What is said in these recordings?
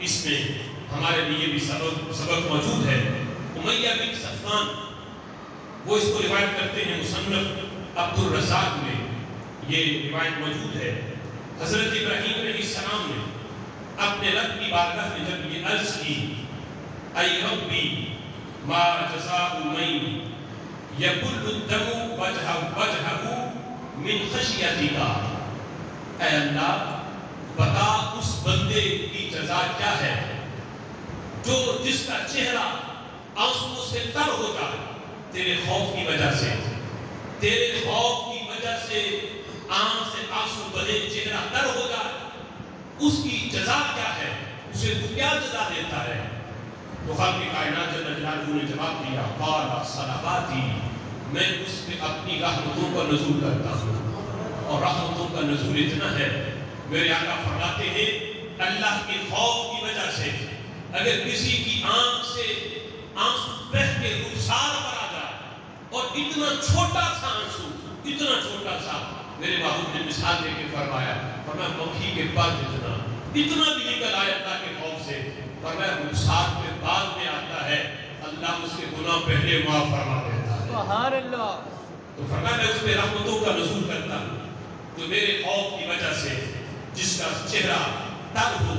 اس میں ہمارے لیے بھی سبق موجود ہے۔ امیہ بن صفوان وہ اس کو روایت کرتے ہیں، مصنف عبد الرزاق میں یہ روایت موجود ہے۔ حضرت ابراہیم علیہ السلام نے اپنے رب کی بارگاہ میں جب یہ عرض کی، اے ربی ما جزاء من یبل الدم وجہہ من خشیتک، اے اللہ بتا اس بندے کی جزا کیا ہے جو جس کا چہرہ آنسو سے تر ہو جائے تیرے خوف کی وجہ سے، تیرے خوف کی وجہ سے آنکھ سے آنسو بہے، چہرہ تر ہو جائے، اس کی جزا کیا ہے، اسے تو کیا جزا دیتا ہے؟ تو خالق کائنات جل جلالہ نے جواب دیا، قال صلواتی، میں اس پہ اپنی رحمتوں کا نزول کرتا ہوں، اور رحمتوں کا نزول اتنا ہے، میرے آقا فرماتے ہیں اللہ کے خوف کی وجہ سے اگر کسی کی آنکھ سے آنسو بہہ کے رخسار پر آ جائے، اور اتنا چھوٹا سا آنسو، اتنا چھوٹا سا، میرے محبوب نے مثال دے کے فرمایا مکھی کے پر اتنا بھی نکل آئے اللہ کے خوف سے، فرمایا رخسار پہ بعد میں آتا ہے، اللہ اس کے گناہ پہلے معاف فرما دیتا ہے۔ سبحان اللہ۔ تو فرمایا میں اس پہ رحمتوں کا نزول کرتا ہوں تو میرے خوف کی وجہ سے جس کا چہرہ تر ہو۔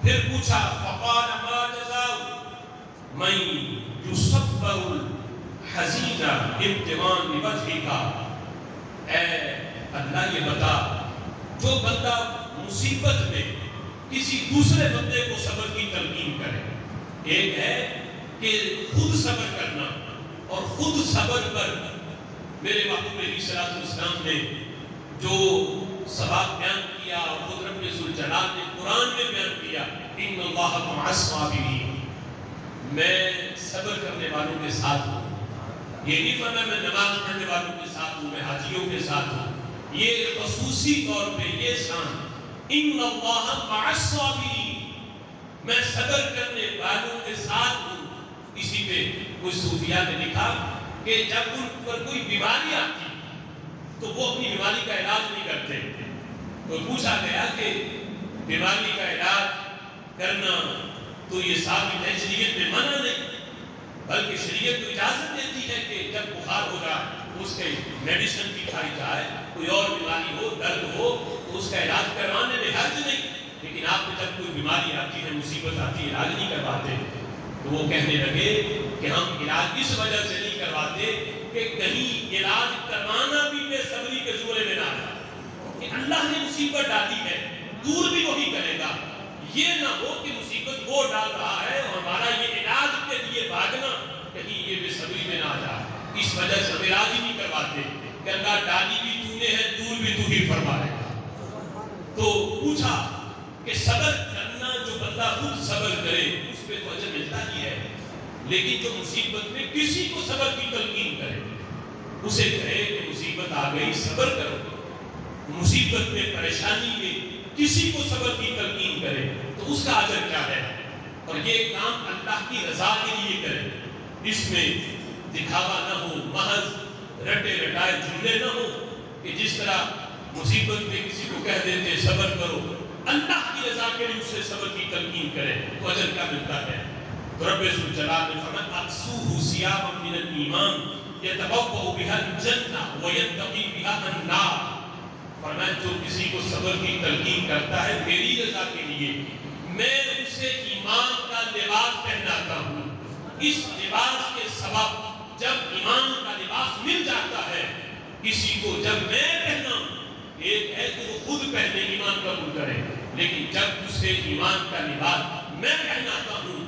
پھر پوچھا فقال ما جزاء من یصبر الحزین ابتغاء لوجہک، اے اللہ یہ بتا جو بندہ مصیبت میں کسی دوسرے بندے کو صبر کی تلقین کرے، ایک ہے کہ خود صبر کرنا اور خود صبر پر میرے محبوب علیہ السلام نے جو سبق بیان کیا اور خود رب ذوالجلال نے قرآن میں بیان کیا، ان اللہ مع الصابرین، میں صبر کرنے والوں کے ساتھ ہوں۔ یہ نہیں فرمایا میں نماز پڑھنے والوں کے ساتھ ہوں، میں حاجیوں کے ساتھ ہوں، یہ خصوصی طور پہ یہ شان ان اللہ مع الصابرین، میں صبر کرنے والوں کے ساتھ ہوں۔ اسی پہ کچھ صوفیاء نے لکھا کہ جب ان پر کوئی بیماری آتی تو وہ اپنی بیماری کا علاج نہیں کرتے، تو پوچھا گیا کہ بیماری کا علاج کرنا تو یہ ثابت ہے شریعت میں منع نہیں، بلکہ شریعت تو اجازت دیتی ہے کہ جب بخار ہو جائے اس کے میڈیسن بھی کھائی جائے، کوئی اور بیماری ہو، درد ہو تو اس کا علاج کروانے میں حرج نہیں، لیکن آپ کو جب کوئی بیماری آتی ہے، مصیبت آتی ہے، علاج نہیں کرواتے۔ تو وہ کہنے لگے کہ ہم علاج اس وجہ سے نہیں کرواتے کہ کہیں علاج کروانا بھی بے صبری کے زورے میں نہ آئے، کہ اللہ نے مصیبت ڈالی ہے، دور بھی وہی کرے گا، یہ نہ ہو کہ مصیبت وہ ڈال رہا ہے اور ہمارا یہ علاج کے لیے بھاگنا کہیں یہ بے صبری میں نہ آ جائے، اس وجہ سے ہم علاج ہی نہیں کرواتے کہ اللہ ڈالی بھی تو نے ہے، دور بھی تو ہی فرمائے گا۔ تو پوچھا کہ صبر کرنا جو بندہ خود صبر کرے اس پہ تو اجر ملتا ہی ہے، لیکن جو مصیبت میں کسی کو صبر کی تلقین کرے، اسے کہے کہ مصیبت آ گئی صبر کرو، مصیبت میں پریشانی میں کسی کو صبر کی تلقین کرے تو اس کا اجر کیا ہے، اور یہ کام اللہ کی رضا کے لیے کرے، اس میں دکھاوا نہ ہو، محض رٹے رٹائے جملے نہ ہو کہ جس طرح مصیبت میں کسی کو کہہ دیتے صبر کرو، اللہ کی رضا کے لیے اسے صبر کی تلقین کرے تو اجر کیا ملتا ہے۔ تو رب ذوالجلال نے فرمایا اقصوہ ثیابا من الایمان یتبوأ بها الجنہ ویتقی بها النار، فرمایا جو کسی کو صبر کی تلقین کرتا ہے میری رضا کے لیے، میں اسے ایمان کا لباس پہناتا ہوں، اس لباس کے سبب جب ایمان کا لباس مل جاتا ہے کسی کو، جب میں پہناؤں، ایک ہے کہ وہ خود پہنے ایمان قبول کرے، لیکن جب اسے ایمان کا لباس میں پہناتا ہوں،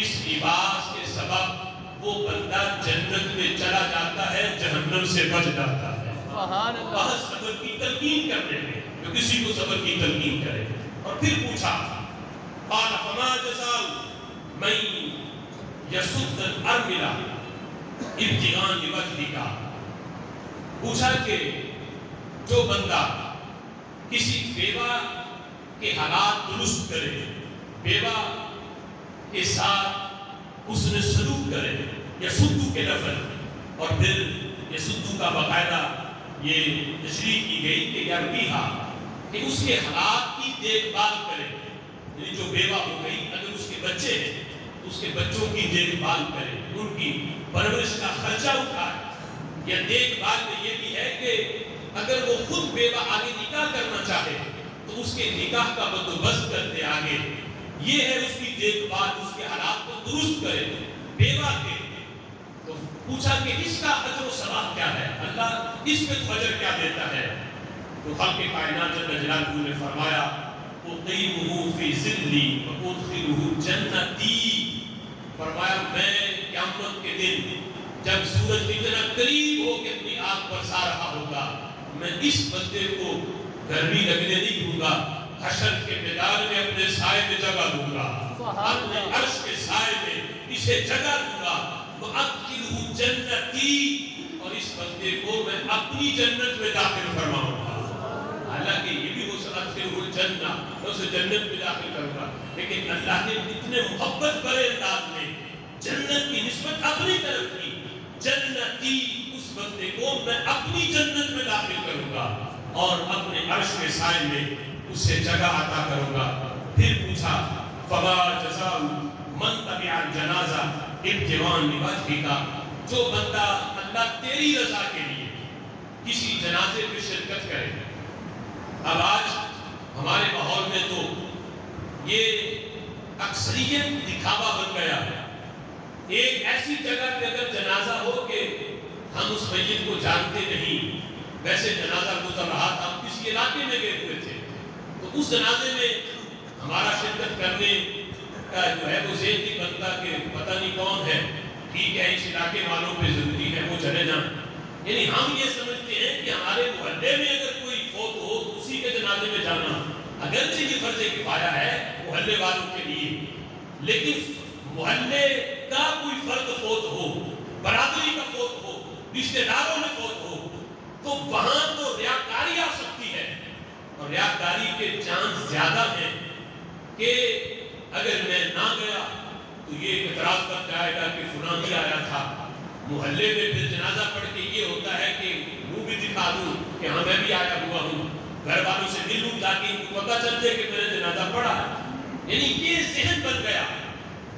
اس لباس کے سبب وہ بندہ جنت میں چلا جاتا ہے، جہنم سے بچ جاتا ہے۔ بہت صبر کی تلقین کرنے میں جو کسی کو صبر کی تلقین کرے۔ اور پھر پوچھا قال فما جزاء من یصد الارمل ابتغاء لوجہک، پوچھا کہ جو بندہ کسی بیوہ کے حالات درست کرے، بیوہ کے ساتھ اس نے سلوک کرے، یا سدو کے لفظ، اور پھر یہ سدو کا باقاعدہ یہ تشریح کی گئی کہ یربیہا، کہ اس کے حالات کی دیکھ بھال کرے، یعنی جو بیوہ ہو گئی بچے ہیں تو اس کے بچوں کی دیکھ بھال کرے، ان کی پرورش کا خرچہ اٹھائے. یا دیکھ بھال میں یہ بھی ہے کہ اگر وہ خود بیوہ آگے نکاح کرنا چاہے تو اس کے نکاح کا بندوبست کرتے آگے. یہ ہے اس کی دیکھ بھال، اس کے حالات کو درست کرے بیوہ کے. تو پوچھا کہ اس کا اجر و ثواب کیا ہے، اللہ اس میں تو اجر کیا دیتا ہے؟ تو خالق کائنات جل جلالہ نے فرمایا اقیمہ فی ظلی وادخلہ جنتی. فرمایا میں قیامت کے دن جب سورج اتنا قریب ہو کہ اپنی آنکھ برسا رہا ہوگا، میں اس بندے کو گرمی لگنے نہیں دوں گا، حشر کے میدان میں اپنے سائے میں جگہ دوں گا، اپنے عرش کے سائے میں اسے جگہ دوں گا. وَأَدْخِلْهُ جَنَّتِي، اور اس بندے کو میں اپنی جنت میں داخل فرماؤں گا. حالانکہ یہ بھی ہو سکتا أَدْخِلْهُ الْجَنَّةَ، میں اسے جنت میں داخل کروں گا، لیکن اللہ نے اتنے محبت بھرے انداز میں جنت کی نسبت اپنی طرف کی. جنتی، اس بندے کو میں اپنی جنت میں داخل کروں گا اور اپنے عرش کے سائے میں اسے جگہ عطا کروں گا. پھر پوچھا فما جزاء من تبع الجنازہ ابتغاء لوجہک، جو بندہ اللہ تیری رضا کے لیے کسی جنازے میں شرکت کرے. اب آج ہمارے ماحول میں تو یہ اکثریت دکھاوا بن گیا. ایک ایسی جگہ پہ اگر جنازہ ہو کہ ہم اس میت کو جانتے نہیں، ویسے جنازہ گزر رہا تھا، ہم کسی علاقے میں گئے ہوئے تھے تو اس جنازے میں ہمارا شرکت کرنے کا جو ہے وہ ذہن نہیں بنتا کہ پتہ نہیں کون ہے، ٹھیک ہے اس علاقے والوں پہ ضروری ہے وہ چلے جائیں. یعنی ہم یہ سمجھتے ہیں کہ ہمارے محلے میں اگر کوئی فوت ہو تو اسی کے جنازے میں جانا اگرچہ یہ فرض کفایہ ہے محلے والوں کے لیے، لیکن محلے کا کوئی فرد فوت ہو، برادری کا فوت ہو، رشتہ داروں میں فوت ہو، تو وہاں تو ریاکاری آ سکتی ہے. اور ریاکاری کے چانس زیادہ ہیں کہ اگر میں نہ گیا تو یہ اعتراض کر جائے گا کہ فلاں ہی آیا تھا. محلے میں پھر جنازہ پڑھ کے یہ ہوتا ہے کہ منہ بھی دکھا دوں کہ ہاں میں بھی آیا ہوا ہوں، گھر والوں سے مل لوں تاکہ ان کو پتہ چل جائے کہ میں نے جنازہ پڑھا ہے. یعنی یہ ذہن بن گیا،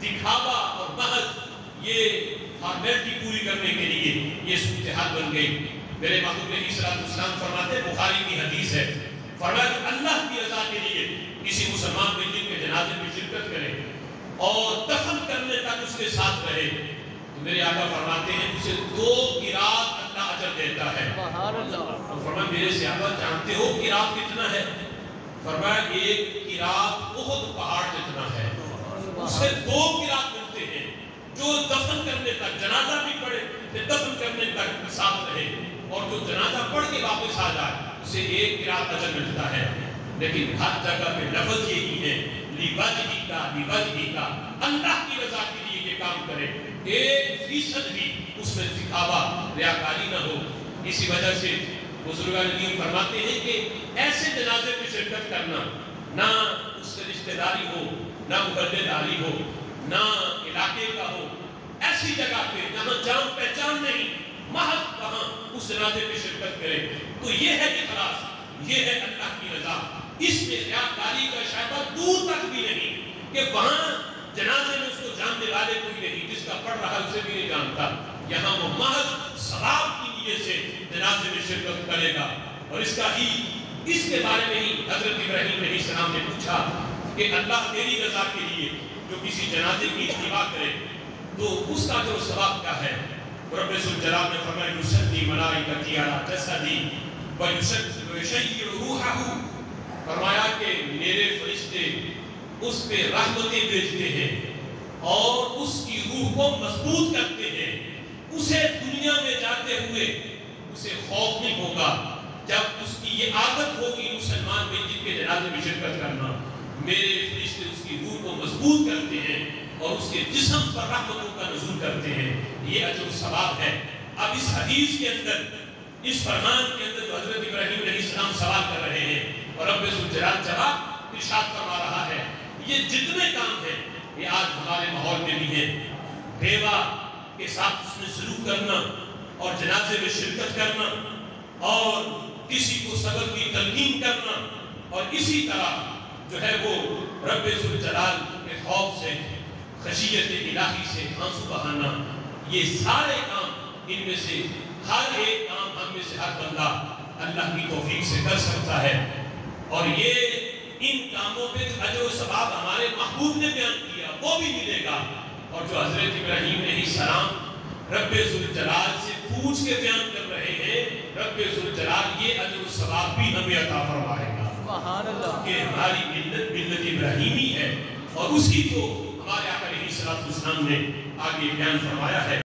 دکھاوا اور محض یہ فارمیلٹی پوری کرنے کے لیے یہ صورتحال بن گئی. میرے محبوب علیہ السلام فرماتے ہیں، بخاری کی حدیث ہے، فرمایا کہ اللہ کی رضا کے لیے کسی مسلمان میت کے جنازے میں شرکت کرے اور دفن کرنے تک اس کے ساتھ رہے تو میرے آقا فرماتے ہیں اسے 2 قرات اللہ اجر دیتا ہے. اور فرمایا میرے صحابہ جانتے ہو قرات کتنا ہے؟ فرمایا 1 قرات احد پہاڑ جتنا ہے. اس سے 2 قرات ملتے ہیں. جو دفن کرنے تک جنازہ بھی پڑھے پھر دفن کرنے تک ساتھ رہے اور جو جنازہ پڑھ کے واپس آ جائے اسے 1 قرات اجر ملتا ہے. لیکن ہر جگہ پہ لفظ یہی ہے لیوجہک، اللہ کی رضا کے لیے یہ کام کرے، 1% بھی اس میں دکھاوا ریاکاری نہ ہو. اسی وجہ سے بزرگان دین فرماتے ہیں کہ ایسے جنازے میں شرکت کرنا، نہ اس سے رشتہ داری ہو، نہ محلے داری ہو، نہ علاقے کا ہو، ایسی جگہ پہ جہاں جان پہچان نہیں، محض وہاں اس جنازے میں شرکت کرے تو یہ ہے اخلاص، یہ ہے اللہ کی رضا. اس میں ریاکاری کا شائبہ دور تک بھی نہیں کہ وہاں جنازے میں اس کو جاننے والے کوئی نہیں، جس کا پڑھ رہا اسے بھی نہیں جانتا. یہاں وہ محض ثواب کی نیت سے جنازے میں شرکت کرے گا. اور اس کا ہی اس کے بارے میں ہی حضرت ابراہیم علیہ السلام نے پوچھا کہ اللہ تیری رضا کے لیے جو کسی جنازے کی اتباع کرے تو اس کا جو ثواب کیا ہے؟ رب ذوالجلال نے فرمایا یصلی ملائکتی علی جسدی ویشیع روحہ، فرمایا کہ میرے فرشتے اس پہ رحمتیں بھیجتے ہیں اور اس کی روح کو مضبوط کرتے ہیں. اسے دنیا میں جاتے ہوئے اسے خوف نہیں ہوگا. جب اس کی یہ عادت ہوگی مسلمان میں جن کے جنازے میں شرکت کرنا، میرے فرشتے اس کی روح کو مضبوط کرتے ہیں اور اس کے جسم پر رحمتوں کا نزول کرتے ہیں. یہ اجر و ثواب ہے. اب اس حدیث کے اندر، اس فرمان کے اندر جو حضرت ابراہیم علیہ السلام سوال کر رہے ہیں اور رب ذوالجلال جواب ارشاد فرما رہا ہے، یہ جتنے کام ہیں یہ آج ہمارے ماحول میں بھی ہیں. بیوہ کے ساتھ اس میں سلوک کرنا اور جنازے میں شرکت کرنا اور کسی کو سبق کی تلقین کرنا اور اسی طرح جو ہے وہ رب ذوالجلال کے خوف سے خشیت الہی سے آنسو بہانا، یہ سارے کام، ان میں سے ہر ایک کام ہم میں سے ہر بندہ اللہ کی توفیق سے کر سکتا ہے، اور یہ ان کاموں پہ جو اجر و ثواب ہمارے محبوب نے بیان کیا وہ بھی ملے گا، اور جو حضرت ابراہیم علیہ السلام رب ذوالجلال سے پوچھ کے بیان کر رہے ہیں، رب ذوالجلال یہ اجر و ثواب بھی ہمیں عطا فرمائے گا، سبحان اللہ، کہ ہماری ملت ملت ابراہیمی ہے، اور اسی کو ہمارے آقا علیہ السلام نے آگے بیان فرمایا ہے۔